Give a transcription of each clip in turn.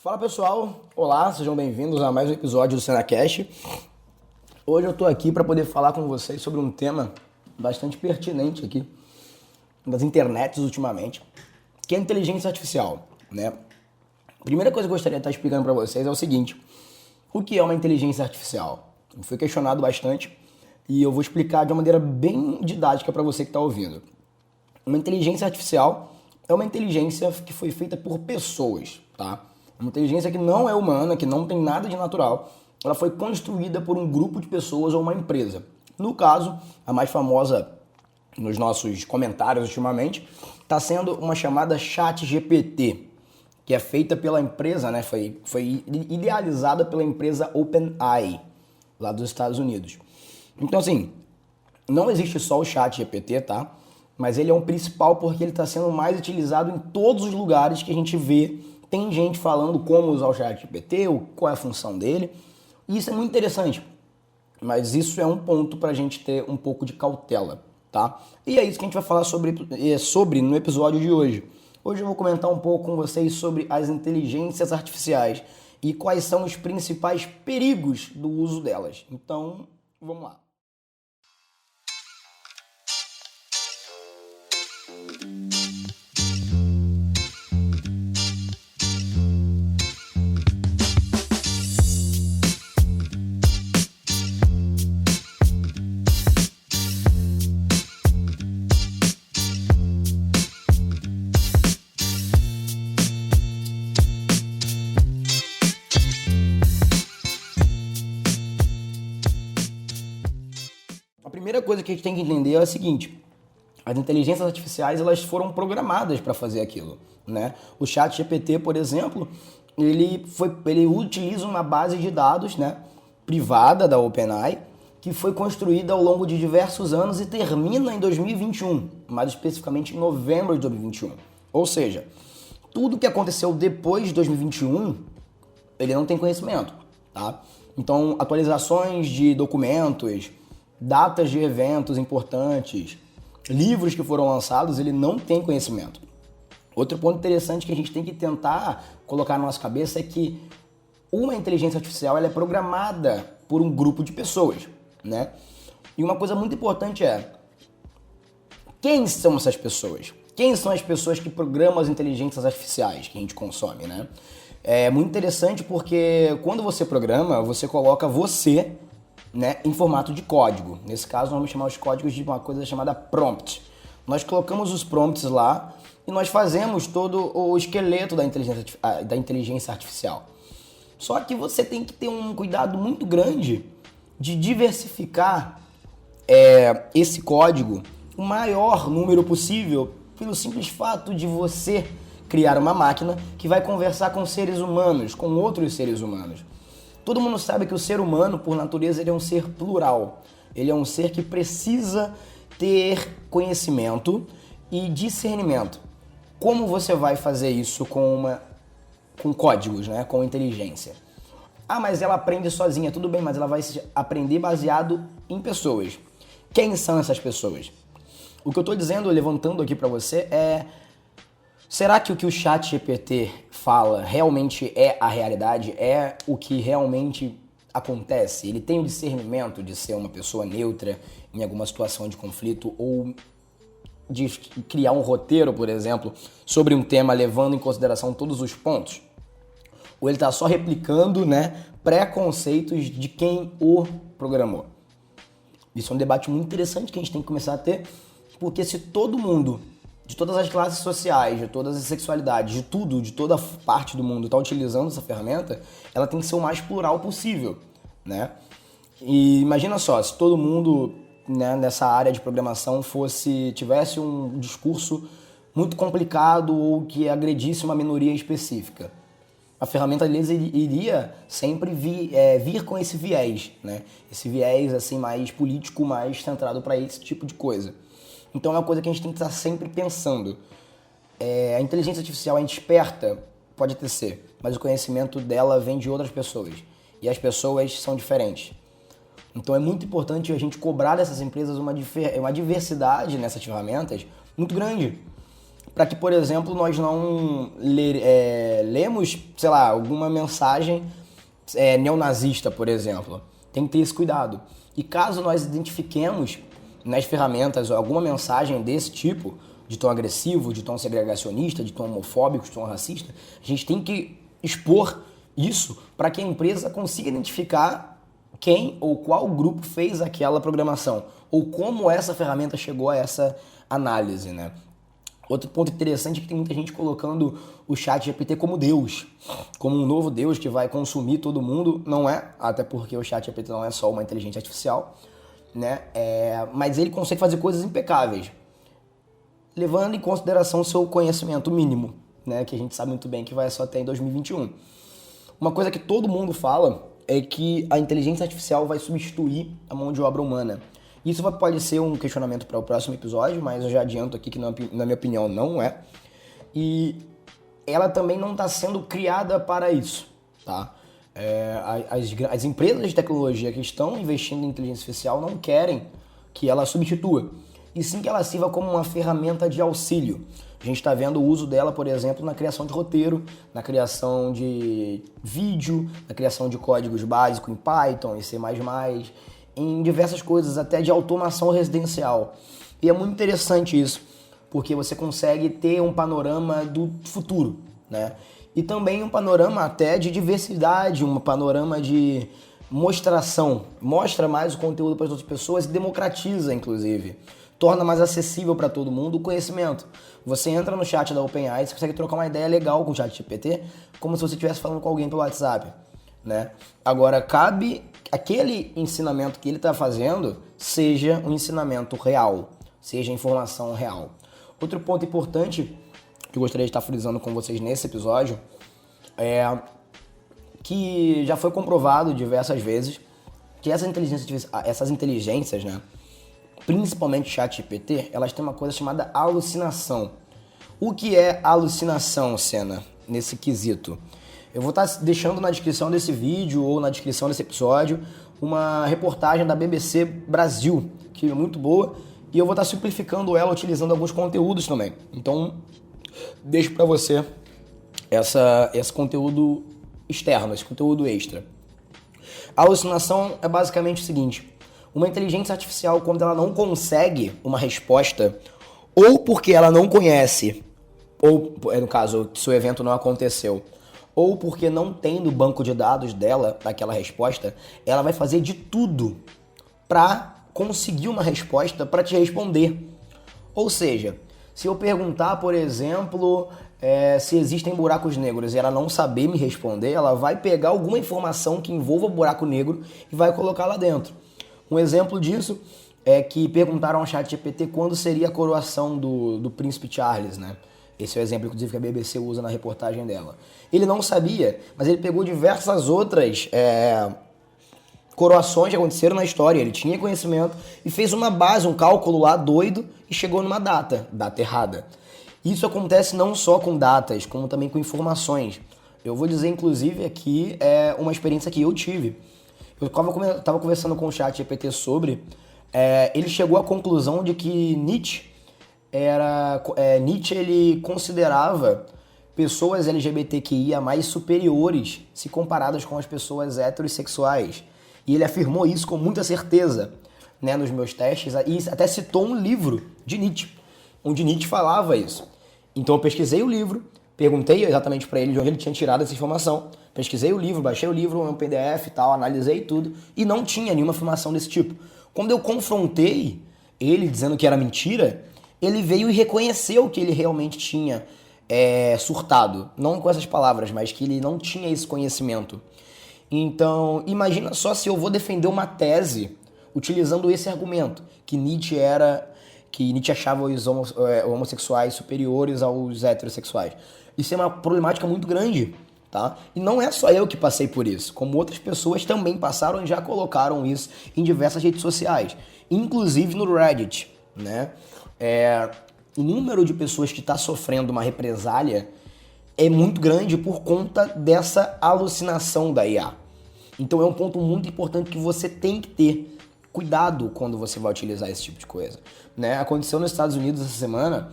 Fala pessoal, olá, sejam bem-vindos a mais um episódio do SenaCast. Hoje eu tô aqui para poder falar com vocês sobre um tema bastante pertinente aqui das internets ultimamente, que é a inteligência artificial, né? A primeira coisa que eu gostaria de estar explicando para vocês é o seguinte: o que é uma inteligência artificial? Eu fui questionado bastante e eu vou explicar de uma maneira bem didática para você que está ouvindo. Uma inteligência artificial é uma inteligência que foi feita por pessoas, tá? Uma inteligência que não é humana, que não tem nada de natural. Ela foi construída por um grupo de pessoas ou uma empresa. No caso, a mais famosa nos nossos comentários ultimamente está sendo uma chamada ChatGPT, que é feita pela empresa, né? Foi idealizada pela empresa OpenAI, lá dos Estados Unidos. Então, assim, não existe só o ChatGPT, tá? Mas ele é um principal porque ele está sendo mais utilizado em todos os lugares que a gente vê. Tem gente falando como usar o ChatGPT, qual é a função dele. E isso é muito interessante. Mas isso é um ponto para a gente ter um pouco de cautela, tá? E é isso que a gente vai falar sobre no episódio de hoje. Hoje eu vou comentar um pouco com vocês sobre as inteligências artificiais e quais são os principais perigos do uso delas. Então, vamos lá. A primeira coisa que a gente tem que entender é a seguinte: as inteligências artificiais elas foram programadas para fazer aquilo, né? O ChatGPT, por exemplo, ele utiliza uma base de dados, né, privada da OpenAI, que foi construída ao longo de diversos anos e termina em 2021, mais especificamente em novembro de 2021. Ou seja, tudo que aconteceu depois de 2021, ele não tem conhecimento, tá? Então, atualizações de documentos, datas de eventos importantes, livros que foram lançados, ele não tem conhecimento. Outro ponto interessante que a gente tem que tentar colocar na nossa cabeça é que uma inteligência artificial ela é programada por um grupo de pessoas, né? E uma coisa muito importante é: quem são essas pessoas? Quem são as pessoas que programam as inteligências artificiais que a gente consome, né? É muito interessante porque quando você programa, você coloca você, né, em formato de código. Nesse caso, nós vamos chamar os códigos de uma coisa chamada prompt. Nós colocamos os prompts lá e nós fazemos todo o esqueleto da inteligência artificial. Só que você tem que ter um cuidado muito grande de diversificar esse código o maior número possível, pelo simples fato de você criar uma máquina que vai conversar com seres humanos, com outros seres humanos. Todo mundo sabe que o ser humano, por natureza, ele é um ser plural. Ele é um ser que precisa ter conhecimento e discernimento. Como você vai fazer isso com códigos, né? Com inteligência? Ah, mas ela aprende sozinha. Tudo bem, mas ela vai aprender baseado em pessoas. Quem são essas pessoas? O que eu estou dizendo, levantando aqui para você é: será que o ChatGPT fala realmente é a realidade? É o que realmente acontece? Ele tem o discernimento de ser uma pessoa neutra em alguma situação de conflito ou de criar um roteiro, por exemplo, sobre um tema levando em consideração todos os pontos? Ou ele está só replicando, né, preconceitos de quem o programou? Isso é um debate muito interessante que a gente tem que começar a ter, porque se todo mundo, de todas as classes sociais, de todas as sexualidades, de tudo, de toda parte do mundo está utilizando essa ferramenta, ela tem que ser o mais plural possível, né? E imagina só, se todo mundo, né, nessa área de programação tivesse um discurso muito complicado ou que agredisse uma minoria específica. A ferramenta deles iria sempre vir com esse viés, né? Esse viés assim mais político, mais centrado para esse tipo de coisa. Então é uma coisa que a gente tem que estar sempre pensando. A inteligência artificial é esperta? Pode até ser, mas o conhecimento dela vem de outras pessoas. E as pessoas são diferentes. Então é muito importante a gente cobrar dessas empresas uma diversidade nessas ferramentas muito grande. para que, por exemplo, nós não lemos, sei lá, alguma mensagem neonazista, por exemplo. Tem que ter esse cuidado. E caso nós identifiquemos nas ferramentas alguma mensagem desse tipo, de tom agressivo, de tom segregacionista, de tom homofóbico, de tom racista, a gente tem que expor isso para que a empresa consiga identificar quem ou qual grupo fez aquela programação, ou como essa ferramenta chegou a essa análise, né? Outro ponto interessante é que tem muita gente colocando o ChatGPT como Deus, como um novo Deus que vai consumir todo mundo. Não é, até porque o ChatGPT não é só uma inteligência artificial, né? Mas ele consegue fazer coisas impecáveis, levando em consideração o seu conhecimento mínimo, né? Que a gente sabe muito bem que vai só até em 2021. Uma coisa que todo mundo fala é que a inteligência artificial vai substituir a mão de obra humana. Isso pode ser um questionamento para o próximo episódio, mas eu já adianto aqui que, na minha opinião, não é. E ela também não está sendo criada para isso, tá? As empresas de tecnologia que estão investindo em inteligência artificial não querem que ela substitua, e sim que ela sirva como uma ferramenta de auxílio. A gente está vendo o uso dela, por exemplo, na criação de roteiro, na criação de vídeo, na criação de códigos básicos em Python e C++, em diversas coisas, até de automação residencial. E é muito interessante isso, porque você consegue ter um panorama do futuro, né? E também um panorama até de diversidade, um panorama de mostração. Mostra mais o conteúdo para as outras pessoas e democratiza, inclusive. Torna mais acessível para todo mundo o conhecimento. Você entra no chat da OpenAI, você consegue trocar uma ideia legal com o ChatGPT, como se você estivesse falando com alguém pelo WhatsApp, né? Agora, cabe aquele ensinamento que ele está fazendo seja um ensinamento real, seja informação real. Outro ponto importante que eu gostaria de estar frisando com vocês nesse episódio é que já foi comprovado diversas vezes que essas inteligências, né, principalmente o ChatGPT, elas têm uma coisa chamada alucinação. O que é alucinação, Senna, nesse quesito? Eu vou estar deixando na descrição desse vídeo ou na descrição desse episódio uma reportagem da BBC Brasil, que é muito boa, e eu vou estar simplificando ela utilizando alguns conteúdos também. Então, deixo para você esse conteúdo externo, esse conteúdo extra. A alucinação é basicamente o seguinte: uma inteligência artificial, quando ela não consegue uma resposta, ou porque ela não conhece, ou, no caso, se o evento não aconteceu, ou porque não tem no banco de dados dela aquela resposta, ela vai fazer de tudo para conseguir uma resposta para te responder. Ou seja, se eu perguntar, por exemplo, se existem buracos negros e ela não saber me responder, ela vai pegar alguma informação que envolva buraco negro e vai colocar lá dentro. Um exemplo disso é que perguntaram ao ChatGPT quando seria a coroação do príncipe Charles, né? Esse é o exemplo, inclusive, que a BBC usa na reportagem dela. Ele não sabia, mas ele pegou diversas outras coroações que aconteceram na história. Ele tinha conhecimento e fez uma base, um cálculo lá doido e chegou numa data errada. Isso acontece não só com datas, como também com informações. Eu vou dizer, inclusive, aqui uma experiência que eu tive. Eu estava conversando com o ChatGPT sobre... ele chegou à conclusão de que Nietzsche ele considerava pessoas LGBTQIA mais superiores se comparadas com as pessoas heterossexuais. E ele afirmou isso com muita certeza, né, nos meus testes, e até citou um livro de Nietzsche, onde Nietzsche falava isso. Então eu pesquisei o livro, perguntei exatamente para ele de onde ele tinha tirado essa informação, pesquisei o livro, baixei o livro, um PDF e tal, analisei tudo, e não tinha nenhuma afirmação desse tipo. Quando eu confrontei ele dizendo que era mentira, ele veio e reconheceu que ele realmente tinha surtado. Não com essas palavras, mas que ele não tinha esse conhecimento. Então, imagina só se eu vou defender uma tese utilizando esse argumento, que Nietzsche achava os homossexuais superiores aos heterossexuais. Isso é uma problemática muito grande, tá? E não é só eu que passei por isso, como outras pessoas também passaram e já colocaram isso em diversas redes sociais, inclusive no Reddit, né? O número de pessoas que está sofrendo uma represália é muito grande por conta dessa alucinação da IA. Então é um ponto muito importante que você tem que ter cuidado quando você vai utilizar esse tipo de coisa, né? Aconteceu nos Estados Unidos essa semana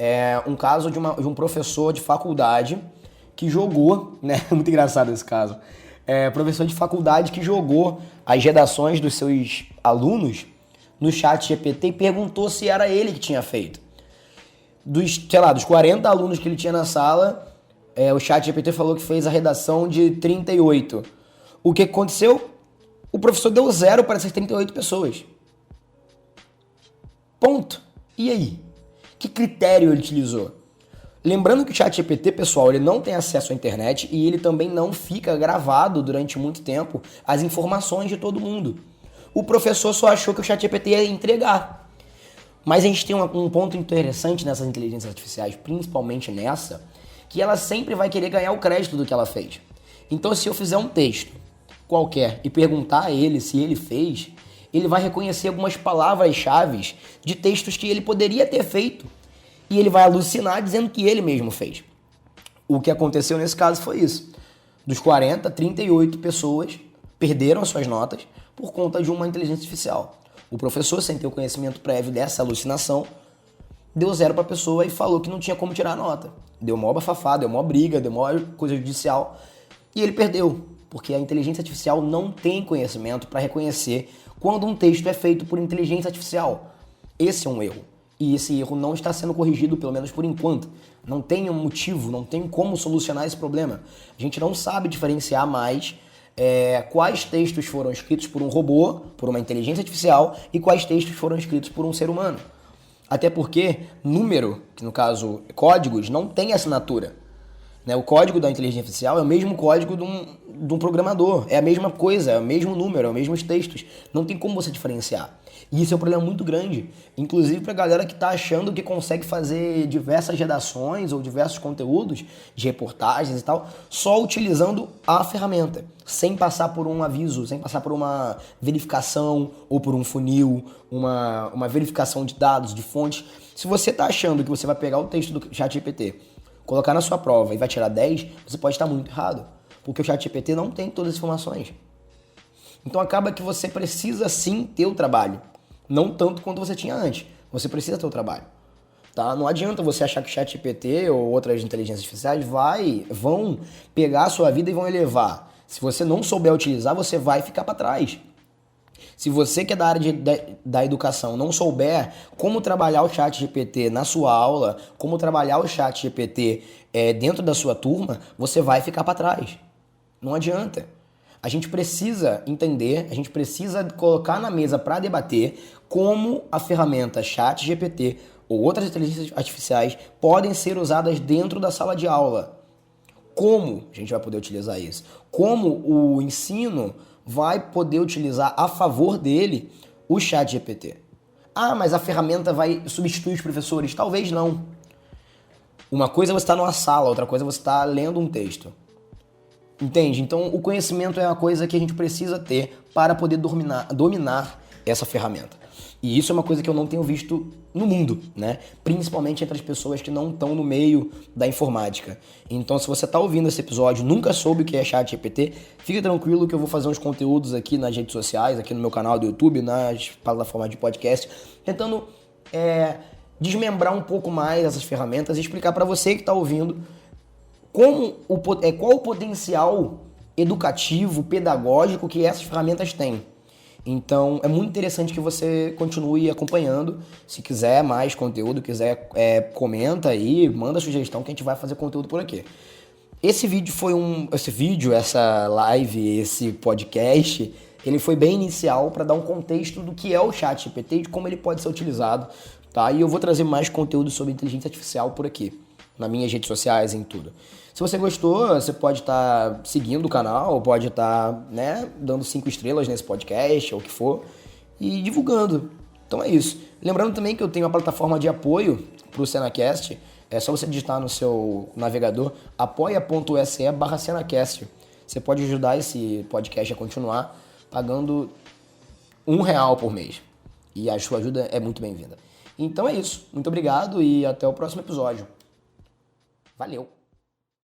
É um caso de um professor de faculdade que jogou, né? Muito engraçado esse caso. Professor de faculdade que jogou as redações dos seus alunos no chat GPT e perguntou se era ele que tinha feito. Dos 40 alunos que ele tinha na sala, o chat GPT falou que fez a redação de 38. O que aconteceu? O professor deu 0 para essas 38 pessoas. Ponto. E aí? Que critério ele utilizou? Lembrando que o chat GPT, pessoal, ele não tem acesso à internet e ele também não fica gravado durante muito tempo as informações de todo mundo. O professor só achou que o chat GPT ia entregar. Mas a gente tem um ponto interessante nessas inteligências artificiais, principalmente nessa, que ela sempre vai querer ganhar o crédito do que ela fez. Então, se eu fizer um texto qualquer e perguntar a ele se ele fez, ele vai reconhecer algumas palavras-chave de textos que ele poderia ter feito. E ele vai alucinar dizendo que ele mesmo fez. O que aconteceu nesse caso foi isso. Dos 40, 38 pessoas perderam as suas notas por conta de uma inteligência artificial. O professor, sem ter o conhecimento prévio dessa alucinação, deu 0 para a pessoa e falou que não tinha como tirar a nota. Deu maior bafafá, deu maior briga, deu maior coisa judicial. E ele perdeu, porque a inteligência artificial não tem conhecimento para reconhecer quando um texto é feito por inteligência artificial. Esse é um erro. E esse erro não está sendo corrigido, pelo menos por enquanto. Não tem um motivo, não tem como solucionar esse problema. A gente não sabe diferenciar mais quais textos foram escritos por um robô, por uma inteligência artificial, e quais textos foram escritos por um ser humano. Até porque número, que no caso códigos, não tem assinatura. O código da inteligência artificial é o mesmo código de um programador. É a mesma coisa, é o mesmo número, é os mesmos textos. Não tem como você diferenciar. E isso é um problema muito grande. Inclusive pra galera que tá achando que consegue fazer diversas redações ou diversos conteúdos de reportagens e tal, só utilizando a ferramenta. Sem passar por um aviso, sem passar por uma verificação ou por um funil, uma verificação de dados, de fontes. Se você tá achando que você vai pegar o texto do ChatGPT, colocar na sua prova e vai tirar 10, você pode estar muito errado. Porque o ChatGPT não tem todas as informações. Então acaba que você precisa sim ter o trabalho. Não tanto quanto você tinha antes. Você precisa ter o trabalho. Tá? Não adianta você achar que o ChatGPT ou outras inteligências artificiais vão pegar a sua vida e vão elevar. Se você não souber utilizar, você vai ficar para trás. Se você que é da área da educação não souber como trabalhar o ChatGPT na sua aula, como trabalhar o ChatGPT dentro da sua turma, você vai ficar para trás. Não adianta. A gente precisa entender, a gente precisa colocar na mesa para debater como a ferramenta ChatGPT ou outras inteligências artificiais podem ser usadas dentro da sala de aula. Como a gente vai poder utilizar isso? Como o ensino vai poder utilizar a favor dele o ChatGPT? Ah, mas a ferramenta vai substituir os professores? Talvez não. Uma coisa é você estar numa sala, outra coisa é você estar lendo um texto. Entende? Então, o conhecimento é uma coisa que a gente precisa ter para poder dominar essa ferramenta. E isso é uma coisa que eu não tenho visto no mundo, né? Principalmente entre as pessoas que não estão no meio da informática. Então, se você está ouvindo esse episódio, nunca soube o que é ChatGPT, fique tranquilo que eu vou fazer uns conteúdos aqui nas redes sociais, aqui no meu canal do YouTube, nas plataformas de podcast, tentando desmembrar um pouco mais essas ferramentas e explicar para você que está ouvindo qual o potencial educativo, pedagógico que essas ferramentas têm. Então, é muito interessante que você continue acompanhando. Se quiser mais conteúdo, comenta aí, manda sugestão que a gente vai fazer conteúdo por aqui. Essa live, esse podcast, ele foi bem inicial para dar um contexto do que é o ChatGPT e de como ele pode ser utilizado, tá? E eu vou trazer mais conteúdo sobre inteligência artificial por aqui, nas minhas redes sociais, em tudo. Se você gostou, você pode estar seguindo o canal, pode estar, dando 5 estrelas nesse podcast, ou o que for, e divulgando. Então é isso. Lembrando também que eu tenho uma plataforma de apoio para o Senacast. É só você digitar no seu navegador apoia.se/Senacast. Você pode ajudar esse podcast a continuar pagando R$1 por mês. E a sua ajuda é muito bem-vinda. Então é isso. Muito obrigado e até o próximo episódio. Valeu!